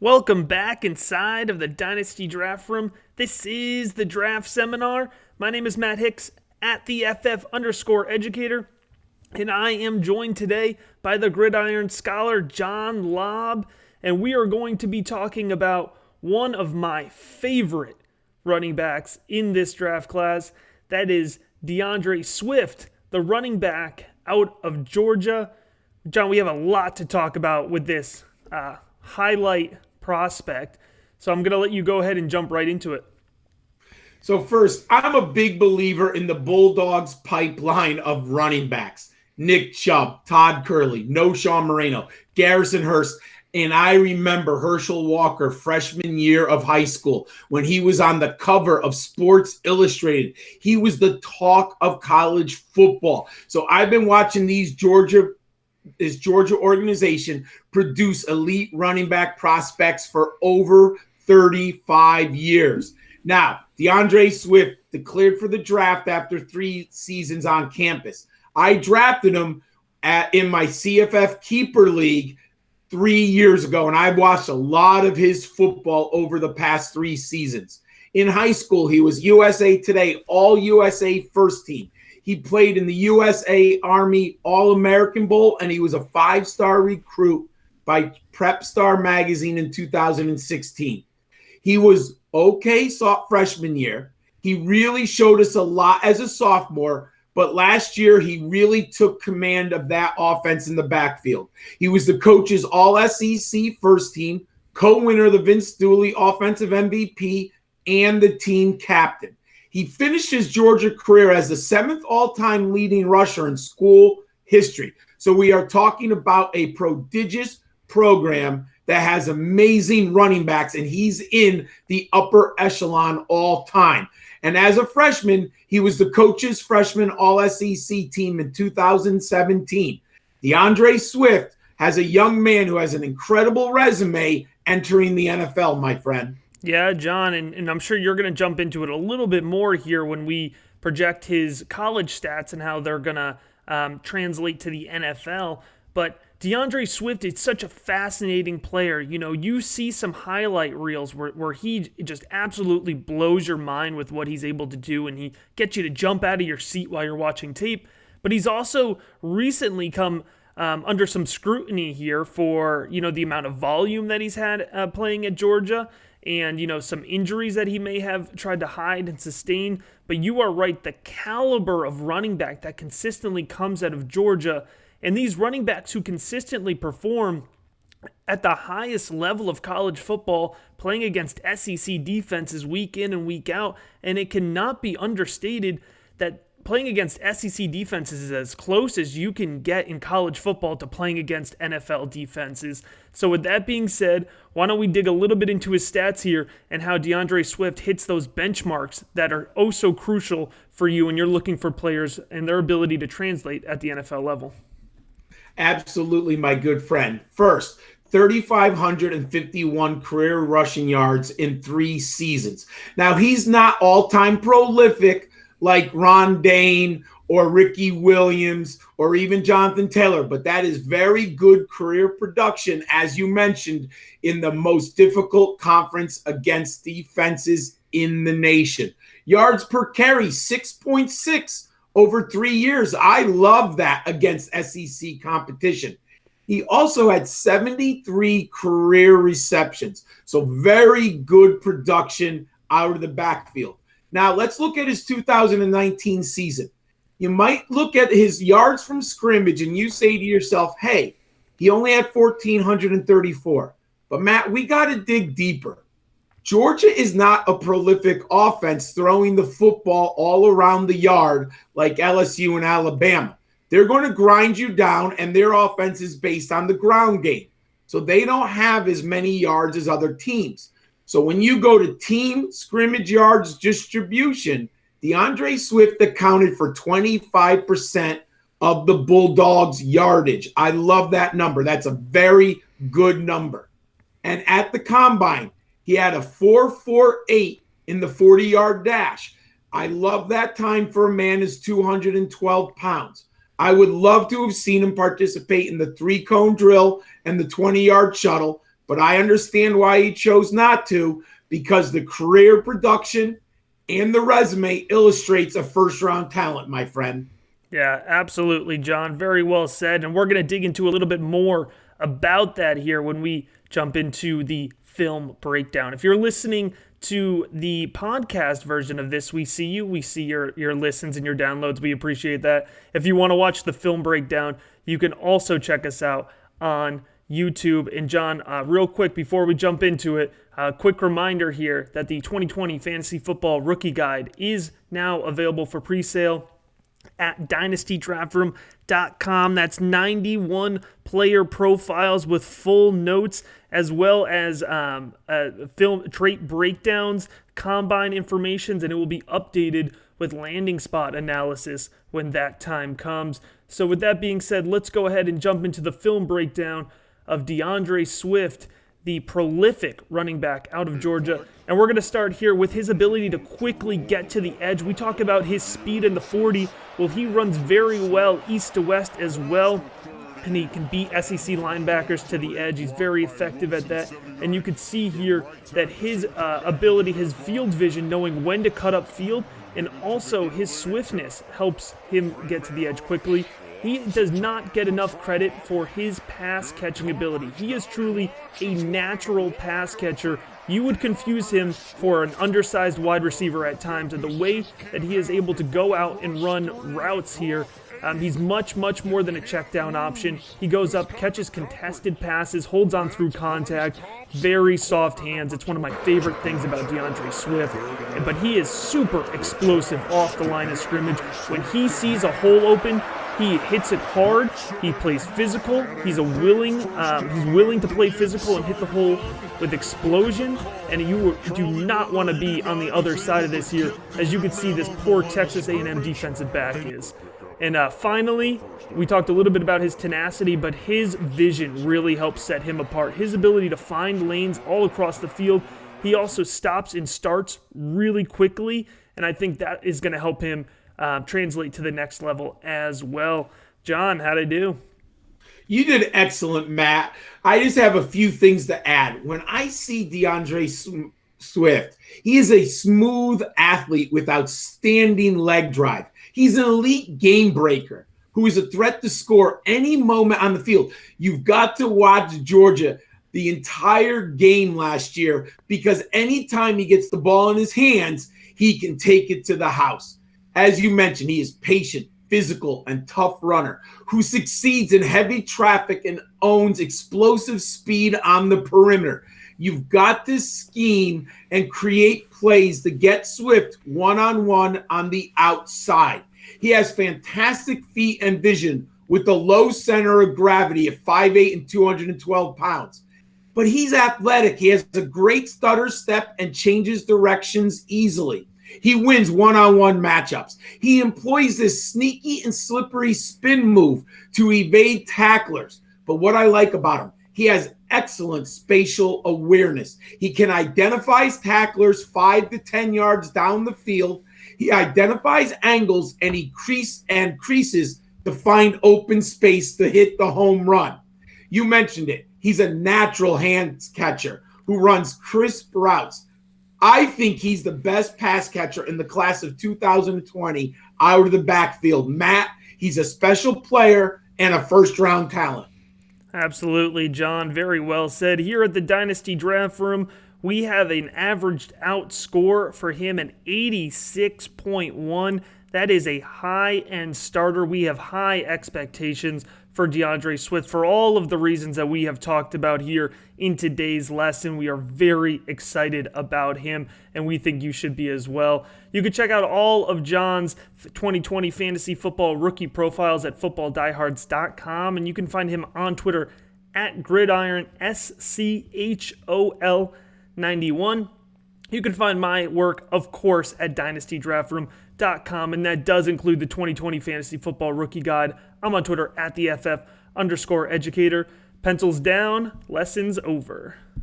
Welcome back inside of the Dynasty Draft Room. This is the Draft Seminar. My name is Matt Hicks at the FF_educator, and I am joined today by the Gridiron Scholar, John Lobb, and we are going to be talking about one of my favorite running backs in this draft class. That is DeAndre Swift, the running back out of Georgia. John, we have a lot to talk about with this highlight prospect. So I'm going to let you go ahead and jump right into it. So first, I'm a big believer in the Bulldogs pipeline of running backs. Nick Chubb, Todd Gurley, Knowshon Moreno, Garrison Hurst, and I remember Herschel Walker freshman year of high school when he was on the cover of Sports Illustrated. He was the talk of college football. So I've been watching this Georgia organization produce elite running back prospects for over 35 years. Now, DeAndre Swift declared for the draft after 3 seasons on campus. I drafted him in my CFF Keeper League 3 years ago, and I've watched a lot of his football over the past 3 seasons. In high school, he was USA Today All-USA First Team. He played in the USA Army All-American Bowl, and he was a 5-star recruit by Prep Star Magazine in 2016. He was okay freshman year. He really showed us a lot as a sophomore, but last year he really took command of that offense in the backfield. He was the coach's All-SEC First Team, co-winner of the Vince Dooley Offensive MVP, and the team captain. He finished his Georgia career as the 7th all-time leading rusher in school history. So we are talking about a prodigious program that has amazing running backs, and he's in the upper echelon all time. And as a freshman, he was the coach's freshman All-SEC team in 2017. DeAndre Swift has a young man who has an incredible resume entering the NFL, my friend. Yeah, John, and I'm sure you're going to jump into it a little bit more here when we project his college stats and how they're going to translate to the NFL. But DeAndre Swift is such a fascinating player. You know, you see some highlight reels where he just absolutely blows your mind with what he's able to do, and he gets you to jump out of your seat while you're watching tape. But he's also recently come under some scrutiny here for, you know, the amount of volume that he's had playing at Georgia, and, you know, some injuries that he may have tried to hide and sustain. But you are right, the caliber of running back that consistently comes out of Georgia, and these running backs who consistently perform at the highest level of college football, playing against SEC defenses week in and week out, and it cannot be understated that playing against SEC defenses is as close as you can get in college football to playing against NFL defenses. So with that being said, why don't we dig a little bit into his stats here and how DeAndre Swift hits those benchmarks that are oh so crucial for you when you're looking for players and their ability to translate at the NFL level. Absolutely, my good friend. First, 3,551 career rushing yards in 3 seasons. Now, he's not all-time prolific like Ron Dane or Ricky Williams or even Jonathan Taylor, but that is very good career production, as you mentioned, in the most difficult conference against defenses in the nation. Yards per carry, 6.6 over 3 years. I love that against SEC competition. He also had 73 career receptions, so very good production out of the backfield. Now, let's look at his 2019 season. You might look at his yards from scrimmage and you say to yourself, hey, he only had 1,434. But, Matt, we got to dig deeper. Georgia is not a prolific offense throwing the football all around the yard like LSU and Alabama. They're going to grind you down, and their offense is based on the ground game. So they don't have as many yards as other teams. So when you go to team scrimmage yards distribution, DeAndre Swift accounted for 25% of the Bulldogs' yardage. I love that number. That's a very good number. And at the combine, he had a 4.48 in the 40-yard dash. I love that time for a man who's 212 pounds. I would love to have seen him participate in the 3-cone drill and the 20-yard shuttle, but I understand why he chose not to, because the career production and the resume illustrates a first-round talent, my friend. Yeah, absolutely, John. Very well said. And we're going to dig into a little bit more about that here when we jump into the film breakdown. If you're listening to the podcast version of this, we see you. We see your listens and your downloads. We appreciate that. If you want to watch the film breakdown, you can also check us out on YouTube. And John, real quick before we jump into it, a quick reminder here that the 2020 Fantasy Football Rookie Guide is now available for pre-sale at dynastydraftroom.com. That's 91 player profiles with full notes, as well as film trait breakdowns, combine informations, and it will be updated with landing spot analysis when that time comes. So with that being said, let's go ahead and jump into the film breakdown of DeAndre Swift, the prolific running back out of Georgia. And we're going to start here with his ability to quickly get to the edge. We talk about his speed in the 40. Well, he runs very well east to west as well, and he can beat SEC linebackers to the edge. He's very effective at that. And you can see here that his ability, his field vision, knowing when to cut up field, and also his swiftness helps him get to the edge quickly. He does not get enough credit for his pass catching ability. He is truly a natural pass catcher. You would confuse him for an undersized wide receiver at times, and the way that he is able to go out and run routes here, he's much more than a check down option. He goes up, catches contested passes, holds on through contact, very soft hands. It's one of my favorite things about DeAndre Swift. But he is super explosive off the line of scrimmage. When he sees a hole open, he hits it hard. He plays physical. He's willing to play physical and hit the hole with explosion. And you do not want to be on the other side of this here, as you can see this poor Texas A&M defensive back is. And finally, we talked a little bit about his tenacity, but his vision really helps set him apart. His ability to find lanes all across the field. He also stops and starts really quickly, and I think that is going to help him translate to the next level as well. John, how'd I do? You did excellent, Matt. I just have a few things to add. When I see DeAndre Swift, he is a smooth athlete with outstanding leg drive. He's an elite game breaker who is a threat to score any moment on the field. You've got to watch Georgia the entire game last year, because anytime he gets the ball in his hands, he can take it to the house. As you mentioned, he is patient, physical, and tough runner who succeeds in heavy traffic and owns explosive speed on the perimeter. You've got to scheme and create plays to get Swift one-on-one on the outside. He has fantastic feet and vision with the low center of gravity of 5'8" and 212 pounds. But he's athletic. He has a great stutter step and changes directions easily. He wins one-on-one matchups. He employs this sneaky and slippery spin move to evade tacklers. But what I like about him, he has excellent spatial awareness. He can identify tacklers 5 to 10 yards down the field. He identifies angles and he creases to find open space to hit the home run. You mentioned it. He's a natural hand catcher who runs crisp routes. I think he's the best pass catcher in the class of 2020 out of the backfield. Matt, he's a special player and a first-round talent. Absolutely, John. Very well said. Here at the Dynasty Draft Room, we have an averaged out score for him, an 86.1. That is a high-end starter. We have high expectations for DeAndre Swift for all of the reasons that we have talked about here in today's lesson. We are very excited about him, and we think you should be as well. You can check out all of John's 2020 fantasy football rookie profiles at footballdiehards.com, and you can find him on Twitter at GridironSchol91. You can find my work, of course, at dynastydraftroom.com, and that does include the 2020 Fantasy Football Rookie Guide. I'm on Twitter at the FF_educator. Pencils down, lessons over.